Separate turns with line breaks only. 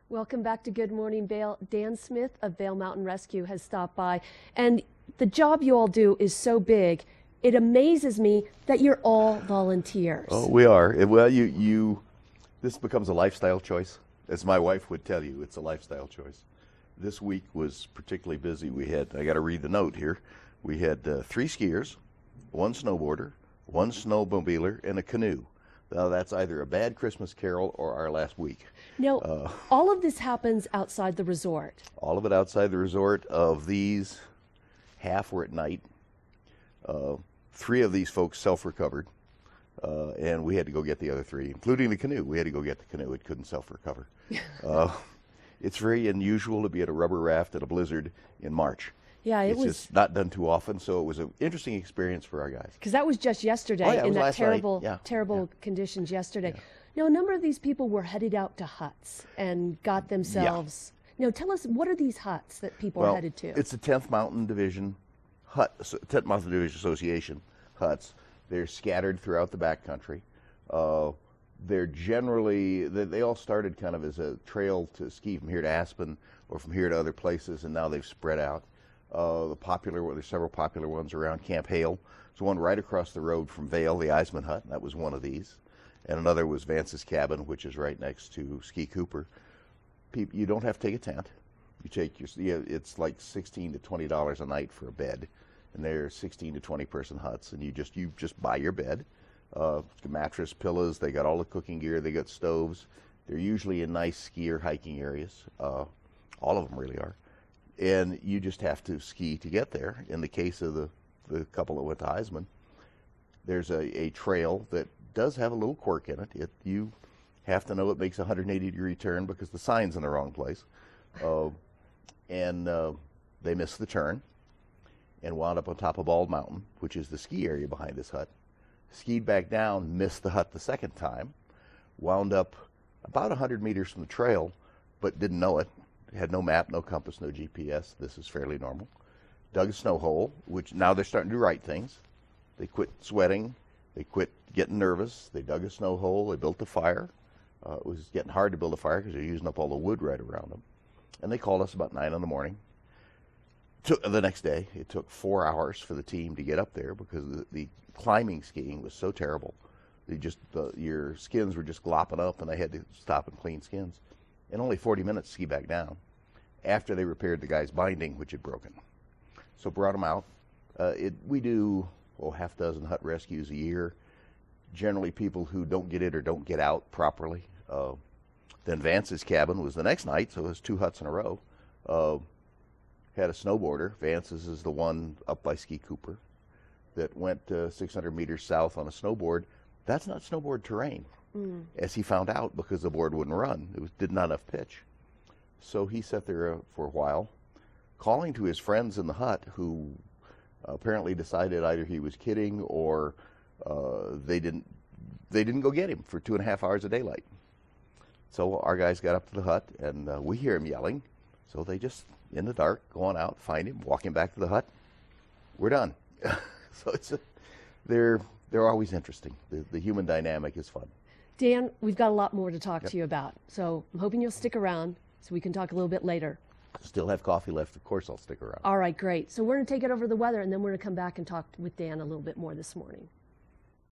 Welcome back to Good Morning Vail. Dan Smith of Vail Mountain Rescue has stopped by, and the job you all do is so big. It amazes me that you're all volunteers.
Oh, we are. Well, this becomes a lifestyle choice. As my wife would tell you, it's a lifestyle choice. This week was particularly busy. I got to read the note here. We had 3 skiers, 1 snowboarder, 1 snowmobiler, and a canoe. Now, that's either a bad Christmas carol or our last week.
Now, all of this happens outside the resort.
All of it outside the resort. Of these, half were at night. 3 of these folks self-recovered, and we had to go get the other 3, including the canoe. We had to go get the canoe. It couldn't self-recover. It's very unusual to be at a rubber raft at a blizzard in March.
Yeah,
it's just not done too often, so it was an interesting experience for our guys.
Because that was just yesterday in that terrible conditions yesterday.
Yeah.
Now, a number of these people were headed out to huts and got themselves. Now, tell us, what are these huts that people are headed to?
It's the 10th Mountain Division hut, 10th Mountain Division Association huts. They're scattered throughout the backcountry. They're generally, they all started kind of as a trail to ski from here to Aspen or from here to other places, and now they've spread out. There's several popular ones around Camp Hale. There's one right across the road from Vail, the Eisman Hut. That was one of these. And another was Vance's Cabin, which is right next to Ski Cooper. You don't have to take a tent. You take it's like $16 to $20 a night for a bed, and they're 16 to 20 person huts, and you just buy your bed, mattress, pillows. They got all the cooking gear. They got stoves. They're usually in nice ski or hiking areas. All of them really are, and you just have to ski to get there. In the case of the couple that went to Eisman, there's a trail that does have a little quirk in it. You have to know it makes a 180-degree turn because the sign's in the wrong place. And they missed the turn and wound up on top of Bald Mountain, which is the ski area behind this hut. Skied back down, missed the hut the second time, wound up about 100 meters from the trail, but didn't know it. Had no map, no compass, no GPS. This is fairly normal. Dug a snow hole, which now they're starting to do right things. They quit sweating. They quit getting nervous. They dug a snow hole. They built a fire. It was getting hard to build a fire because they're using up all the wood right around them. And they called us about 9 in the morning. The next day, it took 4 hours for the team to get up there because the climbing skiing was so terrible. Your skins were just glopping up, and they had to stop and clean skins. And only 40 minutes to ski back down after they repaired the guy's binding, which had broken. So brought them out. We do half dozen hut rescues a year. Generally people who don't get it or don't get out properly. Then Vance's Cabin was the next night, so it was 2 huts in a row. Had a snowboarder. Vance's is the one up by Ski Cooper that went 600 meters south on a snowboard. That's not snowboard terrain, as he found out, because the board wouldn't run. Did not enough pitch. So he sat there for a while, calling to his friends in the hut, who apparently decided either he was kidding or they didn't go get him for 2.5 hours of daylight. So our guys got up to the hut, and we hear him yelling. So they just, in the dark, going out, find him, walking back to the hut. We're done. So they're always interesting. The human dynamic is fun.
Dan, we've got a lot more to talk to you about, so I'm hoping you'll stick around so we can talk a little bit later.
Still have coffee left. Of course I'll stick around.
All right, great. So we're going to take it over the weather, and then we're going to come back and talk with Dan a little bit more this morning.